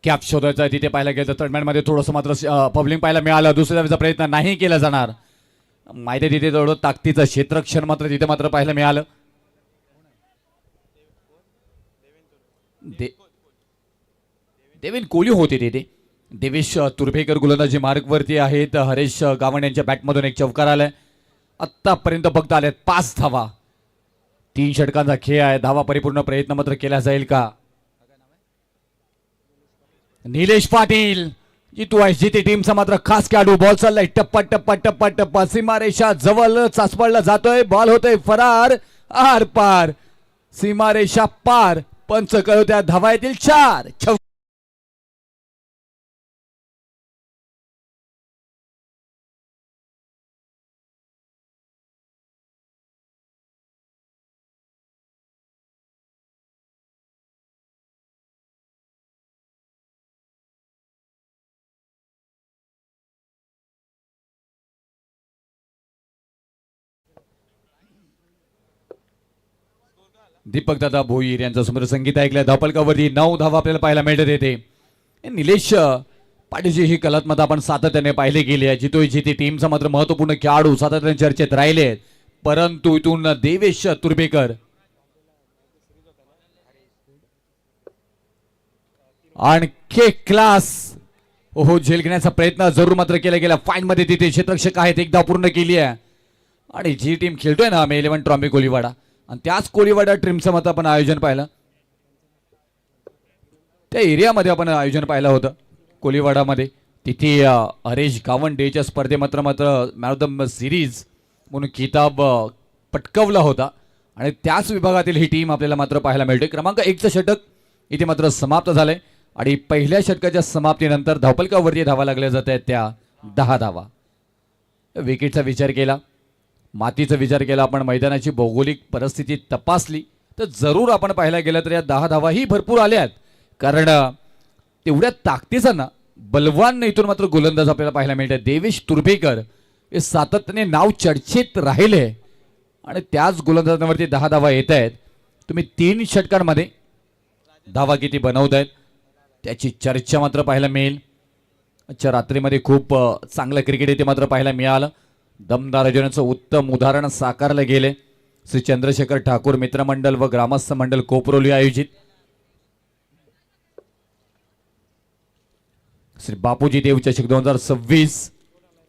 Cap शोधायचा आहे तिथे पाहायला गेलं तर मध्ये थोडंसं मात्र पब्लिंग पाहायला मिळालं. दुसऱ्या वेळेचा प्रयत्न नाही केला जाणार. माहिती तिथे थोडं ताकदीचं क्षेत्रक्षण मात्र तिथे मात्र पाहायला मिळालं. देवेन कोहली होते तिथे. देवेश तुर्भेकर गोलंदाजी मार्गवरती आहेत. हरेश गावंड यांच्या बॅटमधून एक चौकार आलाय. आतापर्यंत फक्त आल्यात 5 धावा. 3 षटकांचा खेळ आहे. धावा परिपूर्ण प्रयत्न मात्र केला जाईल का? निलेश पाटील जितू आहे जिथे टीमचा मात्र खास खेळाडू. बॉल चाललाय टप्पा टप्पा टप्पा टप्पा सीमारेषा जवळ चाचपडला जातोय. बॉल होतोय फरार. आर पार सीमारेषा पार. पंच कळवत्या धावा येतील 4. दीपक दादा भोईर यांचं सुंदर संगीत ऐकलं. धावपलकावरती 9 धावा आपल्याला पाहायला मिळत येते. निलेश पाटीलची ही कलात्मकता आपण सातत्याने पाहिले गेली आहे. जितोय जिथे टीमचा मात्र महत्वपूर्ण खेळाडू सातत्याने चर्चेत राहिले. परंतु इथून देवेश तुर्भेकर आणखी क्लास हो झेल घेण्याचा प्रयत्न जरूर मात्र केला गेला. फाईन मध्ये तिथे क्षेत्ररक्षक आहेत. एकदा पूर्ण केली आहे. आणि जी टीम खेळतोय ना आम्ही 11 ट्रॉम्बे कोलीवाडा आणि त्याच कोलीवाडा टीमचं मत आपण आयोजन पाहिलं. त्या एरियामध्ये आपण आयोजन पाहिलं होतं कोलीवाडामध्ये. तिथे हरेश गावंड डेच्या स्पर्धे मात्र मॅन ऑफ द सिरीज म्हणून किताब पटकवला होता. आणि त्याच विभागातील ही टीम आपल्याला मात्र पाहायला मिळते. क्रमांक 1चं षटक इथे मात्र समाप्त झालंय. आणि पहिल्या षटकाच्या समाप्तीनंतर धावपलकावरती धावा लागल्या जात आहेत त्या 10 धावा. विकेटचा विचार केला, मातीचा विचार केला, आपण मैदानाची भौगोलिक परिस्थिती तपासली तर जरूर आपण पाहायला गेलं तर या 10 धावाही भरपूर आल्यात. कारण तेवढ्या ताकदीचा ना बलवान इथून मात्र गोलंदाज आपल्याला पाहायला मिळतात. देवेश तुर्भेकर हे सातत्याने नाव चर्चेत राहिले आणि त्याच गोलंदाजांवरती 10 धावा येत आहेत. तुम्ही 3 षटकांमध्ये धावा किती बनवत आहेत त्याची चर्चा मात्र पाहायला मिळेल. आजच्या रात्रीमध्ये खूप चांगलं क्रिकेट इथे मात्र पाहायला मिळालं. दमदार आयोजनाचं उत्तम उदाहरण साकारलं गेले. श्री चंद्रशेखर ठाकूर मित्रमंडळ व ग्रामस्थ मंडळ कोपरोली आयोजित श्री बापूजी देव चषक 2026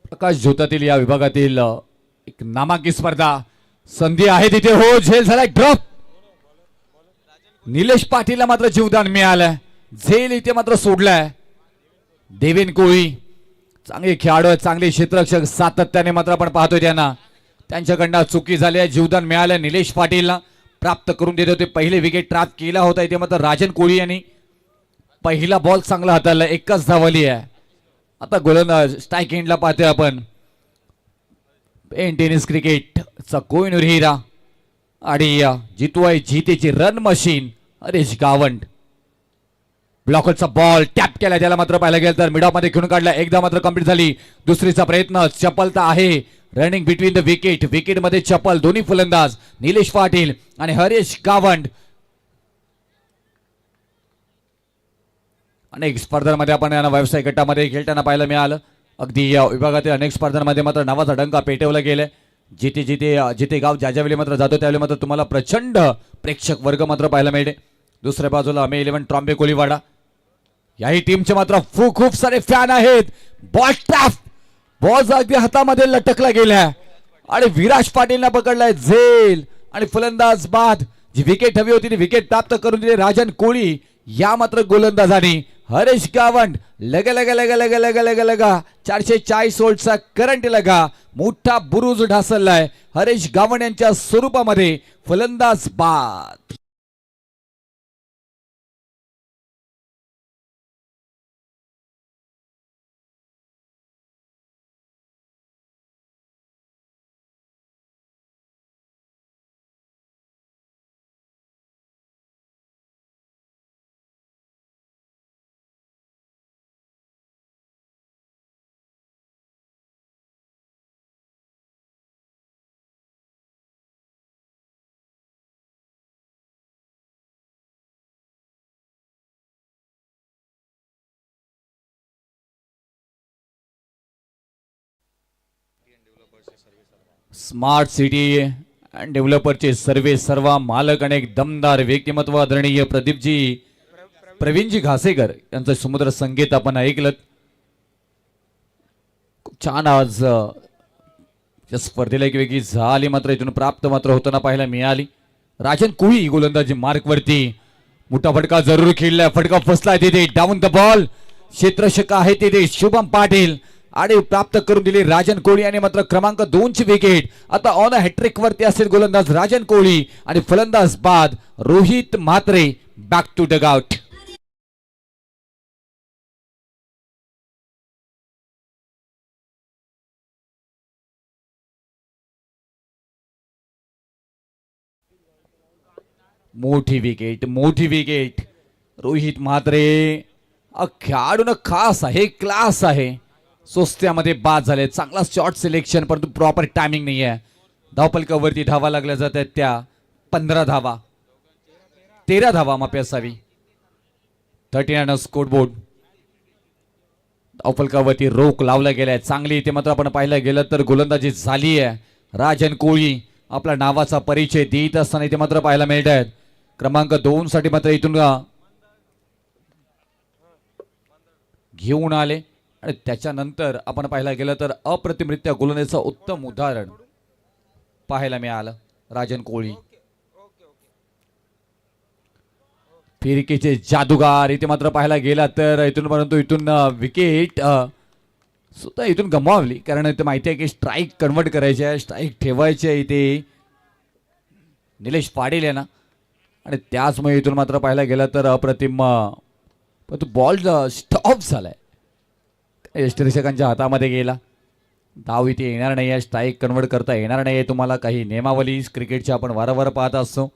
प्रकाश झोतातील या विभागातील एक नामांकित स्पर्धा. संधी आहे तिथे हो झेल झाला ड्रॉप. निलेश पाटीलला मात्र जीवदान मिळालं. झेल इथे मात्र सोडलाय. देवेन कोळी चांगले खेळाडू आहेत, चांगले क्षेत्ररक्षक सातत्याने मात्र आपण पाहतोय त्यांना. त्यांच्याकडनं चुकी झाली आहे. जीवदान मिळालं निलेश पाटीलला. प्राप्त करून देत होते. पहिले विकेट ट्रॅप केला होता इथे मात्र राजन कोळी यांनी. पहिला बॉल चांगला हाताळला. एकच धावली आहे. आता गोलंदाज स्ट्राईक एंडला पाहतोय आपण. पेन टेनिस क्रिकेटचा कोहिनूर हिरा आणि जितवाय जितेची रन मशीन हरेश गावंड. ब्लॉकरचा बॉल टॅप केला. त्याला मात्र पाहायला गेलं तर मिड ऑफ मध्ये घेऊन काढला. एकदा मात्र कंप्लीट झाली. दुसरीचा प्रयत्न चपलता आहे. Running between the wicket. Wicket मध्ये चपल दोन्ही फलंदाज निलेश पाटील आणि हरेश गावंड. अनेक स्पर्धांमध्ये आपण यांना व्यवसाय गटामध्ये खेळताना पाहायला मिळालं. अगदी या विभागातील अनेक स्पर्धांमध्ये मात्र नावाचा डंका पेटवला गेलाय. जिथे जिथे जिथे गाव ज्या ज्यावेळी मात्र जातो त्यावेळी मात्र तुम्हाला प्रचंड प्रेक्षक वर्ग मात्र पाहायला मिळते. दुसऱ्या बाजूला आम्ही 11 ट्रॉम्बे कोलीवाडा याही टीमचे मात्र खूप सारे फॅन आहेत. Ball tap. बॉल अगदी हातामध्ये लटकला गेला आणि विराज पाटीलने पकडलाय झेल आणि फलंदाज बाद. जी विकेट हवी होती ती विकेट प्राप्त करून दिली राजन कोळी या मात्र गोलंदाजाने. हरेश गावंड लगा लगा लगा लगा लगा लगा लगा 440 वोल्टचा करंट लगा. मोठा बुरुज ढासळलाय हरेश गावंड यांच्या स्वरूपामध्ये. फलंदाज बाद. स्मार्ट सिटी अँड डेव्हलपरचे सर्वा मालक आणि एक दमदार व्यक्तिमत्व आदरणीय प्रवीणजी घासेकर यांचं सुमधुर संगीत आपण ऐकलं. छान आज या स्पर्धेला एक वेगळी झाली मात्र इथून प्राप्त मात्र होताना पाहायला मिळाली. राजन कोळी गोलंदाजी मार्क वरती मोठा फटका जरूर खेळलाय. फटका फसलाय तिथे डाऊन द बॉल. क्षेत्ररक्षक आहे तिथे शुभम पाटील आणि प्राप्त करून दिली राजन कोळी आणि मात्र क्रमांक 2 ची विकेट. आता ऑन हॅट्रिक वरती असेल गोलंदाज राजन कोळी आणि फलंदाज बाद Rohit Mhatre. Back to dugout. मोठी विकेट रोहित म्हात्रे. खेळाडून खास आहे, क्लास आहे. सोस्त्यामध्ये बाद झाले. चांगला शॉट सिलेक्शन परंतु प्रॉपर टायमिंग नाही आहे. धावपलकावरती धावा लागल्या जातात त्या 15 धावा 13 धावा माफी असावी. 39 स्कोरबोर्ड. धावपलकावरती रोख लावला गेलाय चांगली. इथे मात्र आपण पाहायला गेलं तर गोलंदाजी झाली आहे. राजन कोळी आपला नावाचा परिचय देत असताना इथे मात्र पाहायला मिळत आहेत. क्रमांक 2 साठी मात्र इथून घेऊन आले आणि त्याच्यानंतर आपण पाहायला गेलं तर अप्रतिमरित्या गोलंदाजीचं उत्तम उदाहरण पाहायला मिळालं. राजन कोळी फिरकीचे जादूगार इथे मात्र पाहायला गेला तर इथून परंतु इथून विकेट सुद्धा इथून गमावली. कारण इथे माहिती आहे की स्ट्राईक कन्वर्ट करायचे आहे, स्ट्राईक ठेवायचे आहे इथे निलेश पाटील आहे ना. आणि त्याचमुळे इथून मात्र पाहायला गेला तर अप्रतिम परंतु बॉल स्टॉप झालाय. यष्टीरक्षकांच्या हातामध्ये गेला. धाव इथे येणार नाही आहे, स्ट्राईक कन्वर्ट करता येणार नाही आहे. तुम्हाला काही नियमावली क्रिकेटच्या आपण वारंवार पाहत असतो.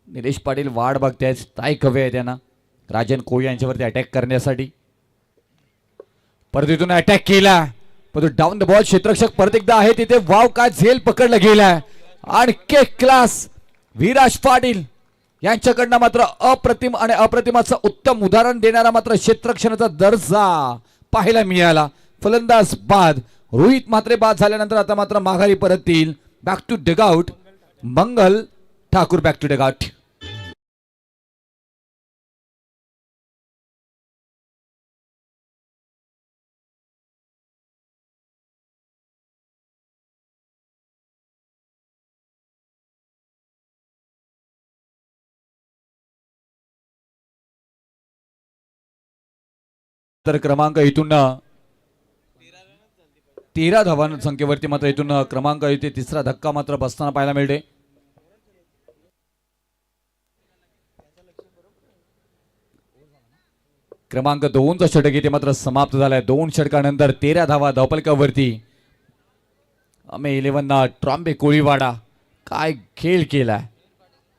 निलेश पाटील वाट बघतायत, स्ट्राईक हवे आहे त्यांना राजन कोळी यांच्यावरती अटॅक करण्यासाठी. परत इथून अटॅक केला परंतु डाऊन द बॉल. क्षेत्ररक्षक परत एकदा आहे तिथे. वाव काय झेल पकडला गेलाय आणि क्लास विराज पाटील यांच्याकडनं मात्र अप्रतिम आणि अप्रतिमाचं उत्तम उदाहरण देणारा मात्र क्षेत्ररक्षणाचा दर्जा पाहायला मिळाला. फलंदाज बाद रोहित म्हात्रे बाद झाल्यानंतर आता मात्र माघारी परत येईल. Back to dugout Mangal Thakur. Back to dugout. तर क्रमांक इथून 13 धावा संख्येवरती मात्र इथून क्रमांक इथे तिसरा धक्का मात्र बसताना पाहायला मिळते. क्रमांक 2 चा षटक इथे मात्र समाप्त झालाय. 2 षटकानंतर 13 धावा धावपलकावरती. अमे 11 ट्रॉम्बे कोळीवाडा काय खेळ केलाय.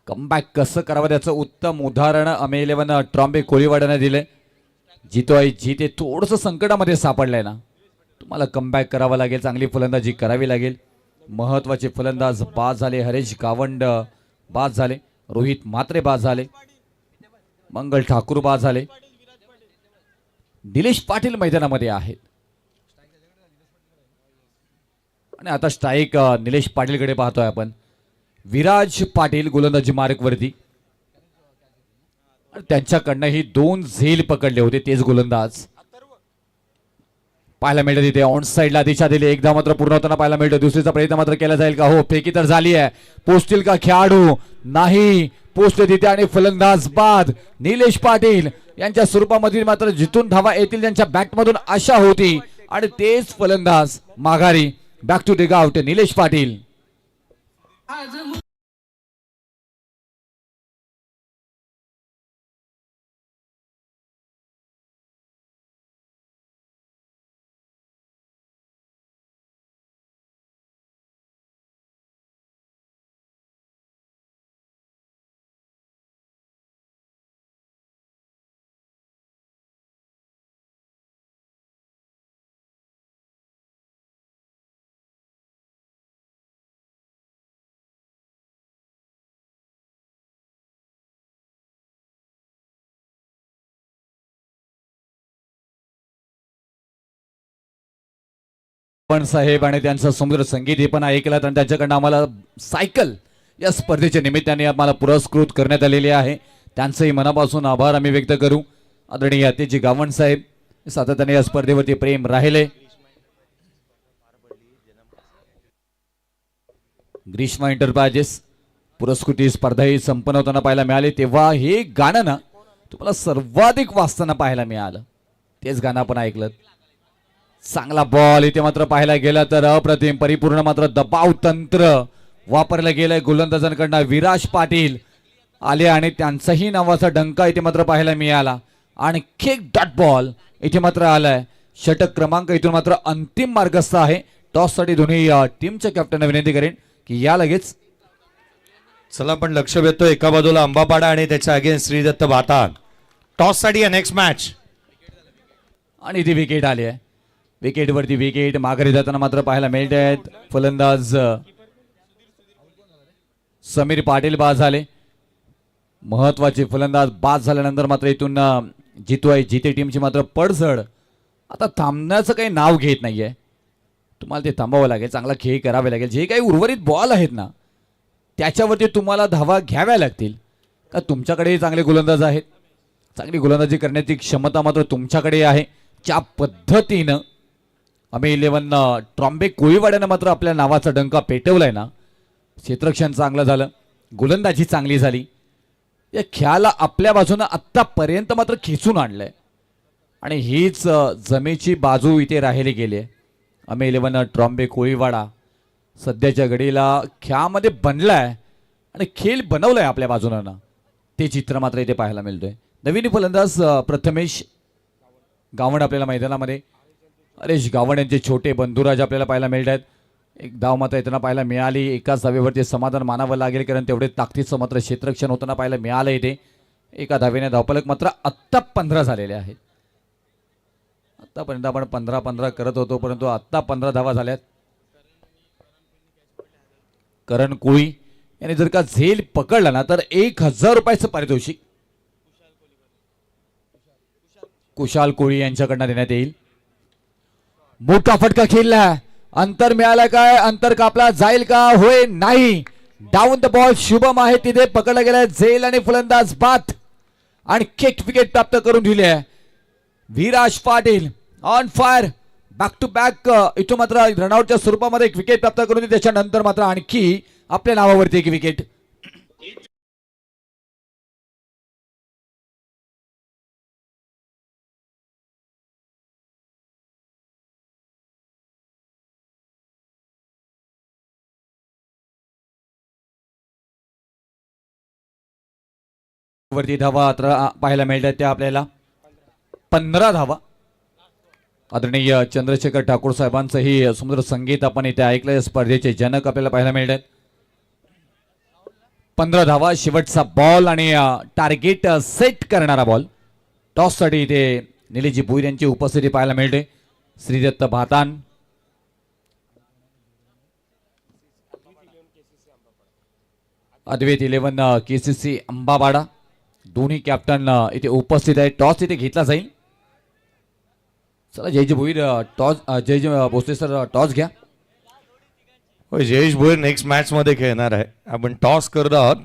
कमबॅक कसं करावं त्याचं उत्तम उदाहरण अमे 11 ट्रॉम्बे कोळीवाड्याने दिले. जिते थोडंसं संकटामध्ये सापडलंय ना, तुम्हाला कमबॅक करावं लागेल, चांगली फलंदाजी करावी लागेल. महत्वाचे फलंदाज बाद झाले. हरेश गावंड बाद झाले. रोहित म्हात्रे बाद झाले. मंगल ठाकूर बाद झाले. निलेश पाटील मैदानामध्ये आहेत आणि आता स्ट्राईक निलेश पाटीलकडे पाहतोय आपण. विराज पाटील गोलंदाजी मार्क वरती. त्यांच्याकडनंही 2 झेल पकडले होते तेच गोलंदाज पाहायला मिळत. तिथे ऑन साईडला दिशा दिली. एकदा मात्र पूर्ण होताना पाहायला मिळतं. दुसरीचा प्रयत्न मात्र केला जाईल का? हो, फेकी तर झाली आहे. पोस्टिल का खेळाडू नाही. पोस्ट तिथे आणि फलंदाज बाद. निलेश पाटील यांच्या स्वरूपामधील मात्र जिथून धावा येतील त्यांच्या बॅटमधून आशा होती आणि तेच फलंदाज माघारी. Back to dugout Nilesh Patil. पण साहेब आणि त्यांचं समुद्र संगीत हे पण ऐकलं आणि त्यांच्याकडनं आम्हाला सायकल या स्पर्धेच्या निमित्ताने आम्हाला पुरस्कृत करण्यात आलेले आहे. त्यांचंही मनापासून आभार आम्ही व्यक्त करू. आदरणीय अतिथी गावण साहेब सातत्याने या स्पर्धेवरती प्रेम राहिले. ग्रीष्मा एंटरप्राइजेस पुरस्कृती स्पर्धा ही संपन्न होताना पाहायला मिळाली. तेव्हा हे गाणं ना तुम्हाला सर्वाधिक वाचताना पाहायला मिळालं. तेच गाणं आपण ऐकलं. चांगला बॉल इथे मात्र पाहायला गेला तर अप्रतिम परिपूर्ण मात्र दबाव तंत्र वापरलं गेलंय गोलंदाजांकडनं. विराज पाटील आले आणि त्यांचाही नावाचा डंका इथे मात्र पाहायला मिळाला आणि किक डॉट बॉल इथे मात्र आलाय. षटक क्रमांक इथून मात्र अंतिम मार्गस्थ आहे. टॉस साठी दोन्ही टीमच्या कॅप्टनना विनंती करेन की या लगेच. चला पण लक्ष देतो एका बाजूला अंबापाडा आणि त्याच्या अगेन्स्ट श्रीदत्त भातान. टॉस साठी नेक्स्ट मॅच आणि ती विकेट आली आहे. विकेटवरती विकेट माघारी जाताना मात्र पाहायला मिळत आहेत. फलंदाज समीर पाटील बाद झाले. महत्वाचे फलंदाज बाद झाल्यानंतर मात्र इथून जिते टीमची मात्र पडझड आता थांबण्याचं काही नाव घेत नाहीये. तुम्हाला ते थांबावं लागेल. चांगला खेळ करावे लागेल. जे काही उर्वरित बॉल आहेत ना त्याच्यावरती तुम्हाला धावा घ्याव्या लागतील. का तुमच्याकडेही चांगले गोलंदाज आहेत. चांगली गोलंदाजी करण्याची क्षमता मात्र तुमच्याकडे आहे. ज्या पद्धतीनं आम्ही 11 ट्रॉम्बे कोळीवाड्यानं मात्र आपल्या नावाचा डंका पेटवलाय ना. क्षेत्ररक्षण चांगलं झालं. गोलंदाजी चांगली झाली. या खेळाला आपल्या बाजूनं आत्तापर्यंत मात्र खेचून आणलंय आणि हीच जमेची बाजू इथे राहिली गेली आहे. आम्ही 11 ट्रॉम्बे कोळीवाडा सध्याच्या घडीला खेळामध्ये बनलाय आणि खेळ बनवलाय आपल्या बाजूनं ना. ते चित्र मात्र इथे पाहायला मिळतोय. नवीन फलंदाज प्रथमेश गावण आपल्याला मैदानामध्ये. हरेश गावण यांचे छोटे बंधुराज आपल्याला पाहायला मिळत आहेत. एक धाव मात्र येताना पाहायला मिळाली. एकाच धावेवरती समाधान मानावं लागेल कारण तेवढे ताकदीचं मात्र क्षेत्ररक्षण होताना पाहायला मिळालं इथे. एका धावेने धावफलक मात्र आत्ता 15 झालेले आहेत. आतापर्यंत आपण 15 करत होतो परंतु आत्ता 15 धावा झाल्यात. करण कोळी याने जर का झेल पकडला ना तर 1000 रुपयाचं पारितोषिक कुशाल कोळी यांच्याकडनं देण्यात येईल. मोठा फटका खेळला. अंतर मिळालं काय. अंतर कापला जाईल का. होय नाही. डाऊन द बॉल शुभम आहे तिथे पकडला गेलाय. झेल आणि फलंदाज बात आणि किक विकेट प्राप्त करून दिले. Viraj Patil on fire back to back इथून मात्र रनआउटच्या स्वरूपामध्ये एक विकेट प्राप्त करून त्याच्यानंतर मात्र आणखी आपल्या नावावरती एक विकेट. वरती धावा पाहायला मिळतात त्या आपल्याला 15 धावा. आदरणीय चंद्रशेखर ठाकूर साहेबांचंही सुंदर संगीत आपण इथे ऐकलंय. स्पर्धेचे जनक आपल्याला पाहायला मिळतात. 15 धावा शेवटचा बॉल आणि टार्गेट सेट करणारा बॉल. टॉस साठी इथे निलेशजी भोईर यांची उपस्थिती पाहायला मिळते. श्रीदत्त भातान अद्वैत 11 KCC अंबाबाडा दोन्ही कॅप्टन इथे उपस्थित आहेत. टॉस इथे घेतला जाईल. चला Jayji Bhoir toss Jayji Bhosale sir toss घ्या. होय जयेश भोईर नेक्स्ट मॅच मध्ये खेळणार आहे. आपण टॉस करत आहोत.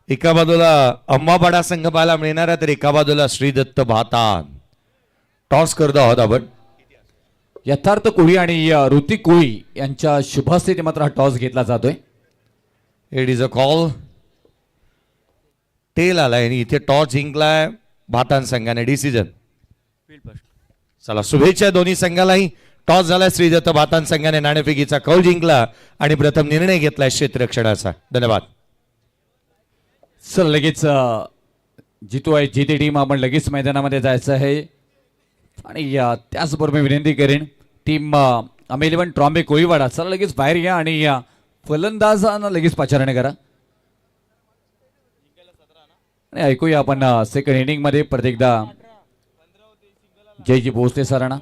एका बाजूला अंबापाडा संघ पाहायला मिळणार आहे तर एका बाजूला श्रीदत्त भातान. टॉस करत आहोत आपण. यथार्थ कोळी आणि ऋतिक कोळी यांच्या शुभस्थिती मात्र हा टॉस घेतला जातोय. It is a call. Tail आलाय आणि इथे टॉस जिंकलाय भातान संघाने. डिसिजन. चला शुभेच्छा दोन्ही संघालाही. टॉस झाला श्रीदत्त भातान संघाने नाणेफेकीचा कौल जिंकला आणि प्रथम निर्णय घेतलाय क्षेत्ररक्षणाचा. धन्यवाद. चल लगेच जितो आहे जिथे टीम आपण लगेच मैदानामध्ये जायचं आहे आणि त्याचबरोबर मी विनंती करेन टीम आम्ही 11 ट्रॉम्बे कोळीवाडा चला लगेच बाहेर या आणि फलंदाजांना लगेच पाचारणे करा आणि ऐकूया आपण सेकंड इनिंग मध्ये प्रत्येकदा जयजी भोसले सरांना.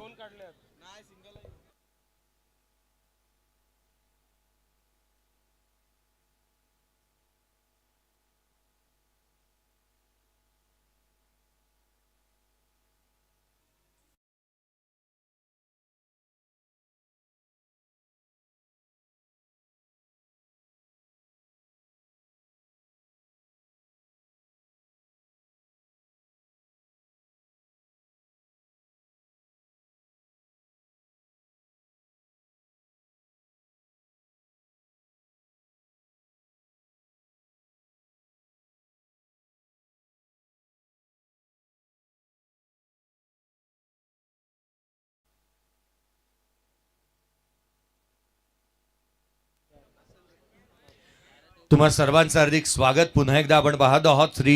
तुम्हा सर्वांचं हार्दिक स्वागत. पुन्हा एकदा आपण पाहत आहोत श्री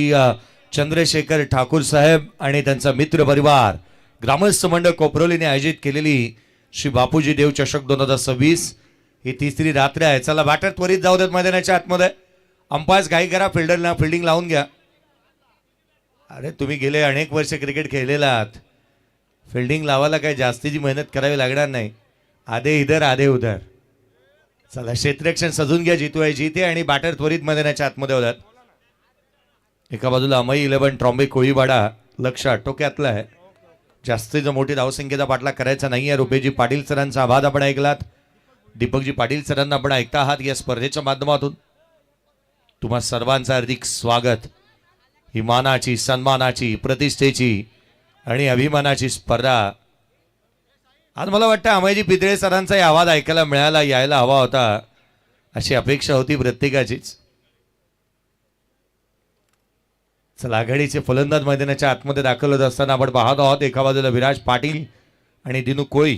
चंद्रशेखर ठाकूर साहेब आणि त्यांचा मित्र परिवार ग्रामस्थ मंडळ कोपरोलीने आयोजित केलेली श्री बापूजी देव चषक 2026 ही तिसरी रात्र आहे. चला बॅटर त्वरित जाऊ देत मैदानाच्या आतमध्ये. अंपायर्स घाई करा, फिल्डरला फिल्डिंग लावून घ्या. अरे तुम्ही गेले अनेक वर्ष क्रिकेट खेळलेला आहात, फिल्डिंग लावायला काही जास्तीची मेहनत करावी लागणार नाही. आधे इधर आधे उधर. चला क्षेत्ररक्षण सजून घ्या, जितू आहे जिथे आणि बॅटर त्वरित मैदानाच्या आतमध्ये होतात. एका बाजूला अमई 11 ट्रॉम्बे कोळीवाडा लक्ष आटोक्यातलं आहे. जास्तीत मोठी धावसंख्येचा पाठलाग करायचा नाहीये. रुपेजी पाटील सरांचा आवाज आपण ऐकलात. दीपकजी पाटील सरांना आपण ऐकता आहात या स्पर्धेच्या माध्यमातून. तुम्हा सर्वांचं हार्दिक स्वागत. ही मानाची, सन्मानाची, प्रतिष्ठेची आणि अभिमानाची स्पर्धा. आज मला वाटतं अमयजी पितळे सरांचाही आवाज ऐकायला मिळाला, यायला हवा होता अशी अपेक्षा होती प्रत्येकाचीच. चला आघाडीचे फलंदाज मैदानाच्या आतमध्ये दाखल होत असताना आपण पाहत आहोत. एका बाजूला विराज पाटील आणि दिनू कोळी.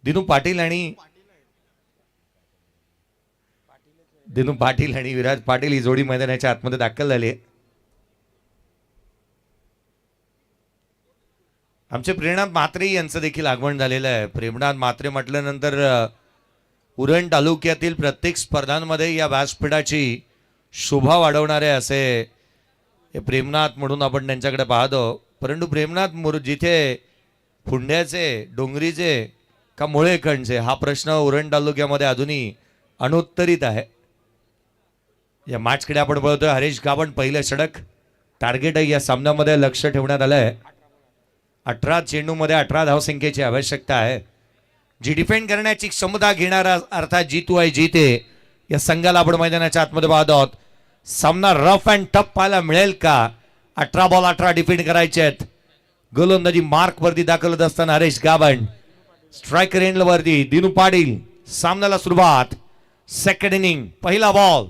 दिनू पाटील आणि विराज पाटील ही जोडी मैदानाच्या आतमध्ये दाखल झाली आहे. आमचे प्रेमनाथ म्हात्रे यांचं देखील आगमन झालेलं आहे. प्रेमनाथ म्हात्रे म्हटल्यानंतर उरण तालुक्यातील प्रत्येक स्पर्धांमध्ये या व्यासपीठाची शोभा वाढवणारे असे हे प्रेमनाथ म्हणून आपण त्यांच्याकडे पाहतो. परंतु प्रेमनाथ जिथे फुंड्याचे, डोंगरीचे का मुळेखंडचे हा प्रश्न उरण तालुक्यामध्ये अजूनही अनुत्तरित आहे. या मॅचकडे आपण बघतोय. हरीश गावण पहिलं षटक टार्गेट आहे या सामन्यामध्ये, लक्ष ठेवण्यात आलं आहे. 18 चेंडूमध्ये 18 धावसंख्येची आवश्यकता आहे. जी डिफेंड करण्याची क्षमता घेणारा अर्थात जितू आहे जिते या संघाला आपण मैदानाच्या आतमध्ये पाहत आहोत. सामना रफ अँड टफ पाहायला मिळेल का? 18 बॉल 18 डिफेंड करायचे आहेत. गोलंदाजी मार्क वरती दाखल होत असताना हरीश गावण, स्ट्रायकर एंड वरती दिनू पाटील. सामन्याला सुरुवात. सेकंड इनिंग, पहिला बॉल,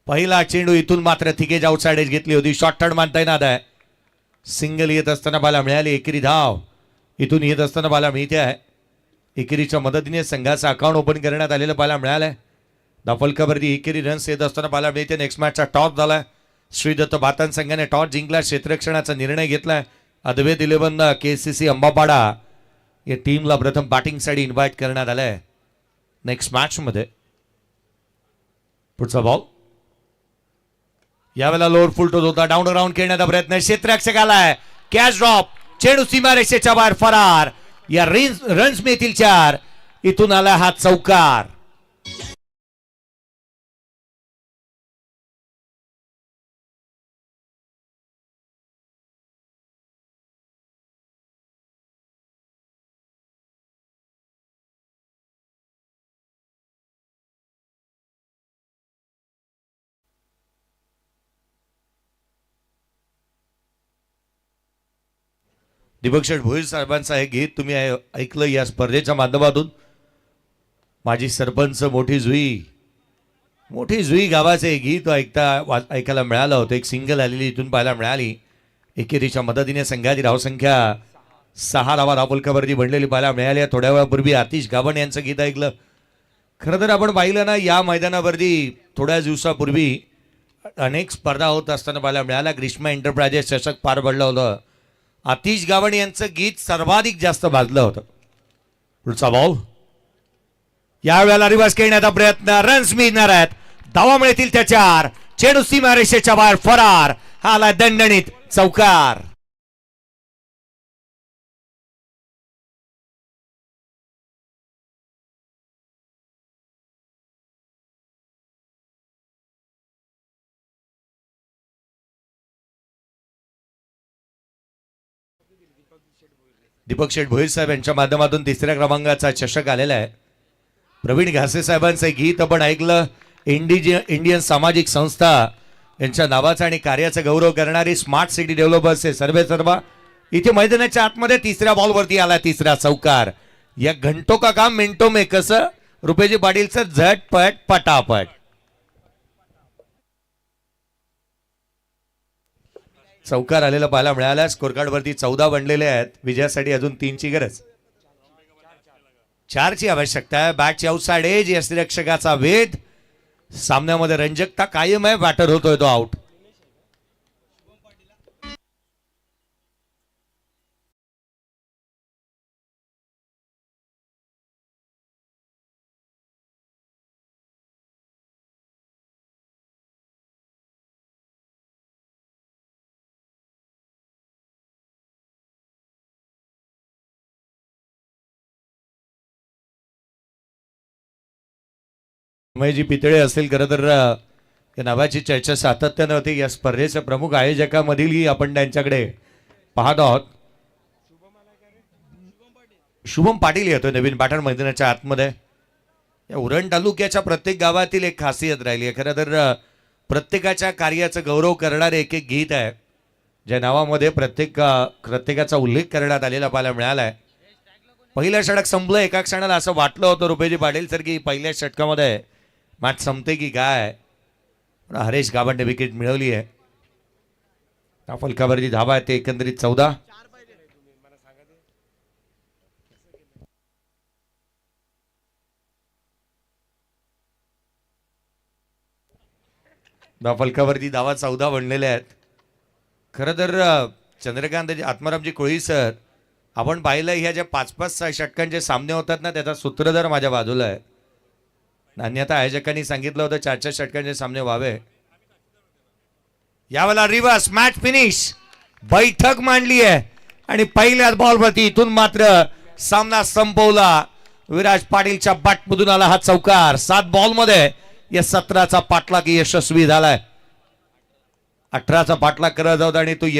पहिला चेंडू. इथून मात्र थिकेज आउटसाइड एज घेतली होती. शॉर्ट टर्न मानता येणार आहे. सिंगल येत असताना बाला मिळाली. एकेरी धाव इथून येत असताना बाला मिळते आहे. एकेरीच्या मदतीने संघाचं अकाउंट ओपन करण्यात आलेलं पाहायला मिळालंय. धावफलकावरती एकेरी रन्स येत असताना पाहायला मिळते. नेक्स्ट मॅचचा टॉस झालाय. श्रीदत्त भातन संघाने टॉस जिंकला, क्षेत्ररक्षणाचा निर्णय घेतलाय. अद्वैत 11 KCC अंबापाडा या टीमला प्रथम बॅटिंगसाठी इन्व्हाइट करण्यात आलंय नेक्स्ट मॅच मध्ये. पुढचा बॉल यावेळेला लोअर फुल टोच होता. डाऊन राऊंड खेळण्याचा प्रयत्न, क्षेत्ररक्षक आलाय. कॅच ड्रॉप, चेंडू सीमारेषेच्या बाहेर फरार. या रन्स मिळतील 4. इथून आला हा चौकार. दीपक शेठ भोईर साहेबांचं हे गीत तुम्ही ऐकलं या स्पर्धेच्या माध्यमातून. माझी सरपंच मोठी जुई गावाचे गीत ऐकायला मिळालं होतं. एक सिंगल आलेली इथून पाहायला मिळाली. एकेरीच्या मदतीने संघाची धावसंख्या 6 धावा धावफलकावरती बनलेली पाहायला मिळाली. थोड्या वेळापूर्वी आतिश गावण यांचं गीत ऐकलं. खरं तर आपण पाहिलं ना, या मैदानावरती थोड्या दिवसापूर्वी अनेक स्पर्धा होत असताना पाहायला मिळाला. ग्रीष्मा एंटरप्राइजेस चषक पार पडलं होतं. आतिश गावण यांचं गीत सर्वाधिक जास्त भाजलं होतं. पुढचा बॉल यावेळेला रिव्हर्स खेळण्याचा प्रयत्न. रन्स मिळणार आहेत. धावा मिळतील त्या 4. चेंडू सीमारेषेच्या बाहेर फरार. हा आला दणदणीत चौकार. दीपक शेठ भोईर साहेब यांच्या माध्यमातून 3ऱ्या क्रमांकाचा चषक आलेला आहे. प्रवीण घासे साहेबांचं गीत आपण ऐकलं. इंडियन सामाजिक संस्था यांच्या नावाचा आणि कार्याचा गौरव करणारी स्मार्ट सिटी डेव्हलपर्स हे सर्व इथे मैदानाच्या आतमध्ये 3ऱ्या बॉलवरती आला 3रा चौकार. या घंटो का काम मिनटो में कसं रुपेजी पाटीलचं झटपट पटापट. चौकार आलेला पाहायला मिळाला. स्कोर कार्ड वरती 14 बनलेले आहेत. विजयासाठी अजून 3ची गरज. 4ची आवश्यकता आहे. बॅटची आउटसाइड एज, यष्टिरक्षकाचा वेध. सामन्यामध्ये रंजकता कायम आहे. बॅटर होतोय तो आउट. उमेशजी पितळे असतील खरं तर या नावाची चर्चा सातत्यानं होती. या स्पर्धेच्या प्रमुख आयोजकामधीलही आपण त्यांच्याकडे पाहत आहोत. शुभम पाटील येतोय नवीन बॅटर मैदानाच्या आतमध्ये. या उरण तालुक्याच्या प्रत्येक गावातील एक खासियत राहिली आहे खरं तर. प्रत्येकाच्या कार्याचा गौरव करणारे एक एक गीत आहे ज्या नावामध्ये प्रत्येकाचा उल्लेख करण्यात आलेला पाहायला मिळालाय. पहिलं षटक संपलं. एका क्षणाला असं वाटलं होतं रुपेजी पाटील सर की पहिल्या षटकामध्ये मॅच संपते की काय. पण हरेश गावंडे विकेट मिळवली आहे. फलकावरती धावा आहे ते एकंदरीत 14. फलकावरती धावा 14 बनलेल्या आहेत. खरं तर चंद्रकांत आत्मारामजी कोळी सर आपण पाहिलं ह्या ज्या 5-5 षटकांचे सामने होतात ना त्याचा सूत्रधार माझ्या बाजूला आहे. अन्यथा आयोजकांनी सांगितलं होतं 4-4 षटकांचे सामने व्हावे. यावेळेला रिव्हर्स मॅच फिनिश. बैठक मांडली आहे आणि पहिल्याच बॉलवरती इथून मात्र सामना संपवला. विराज पाटीलच्या बॅटमधून आला हा चौकार. 7 बॉलमध्ये या 17चा पाठलाग यशस्वी झालाय. 18चा पाठलाग करत होता आणि तो यश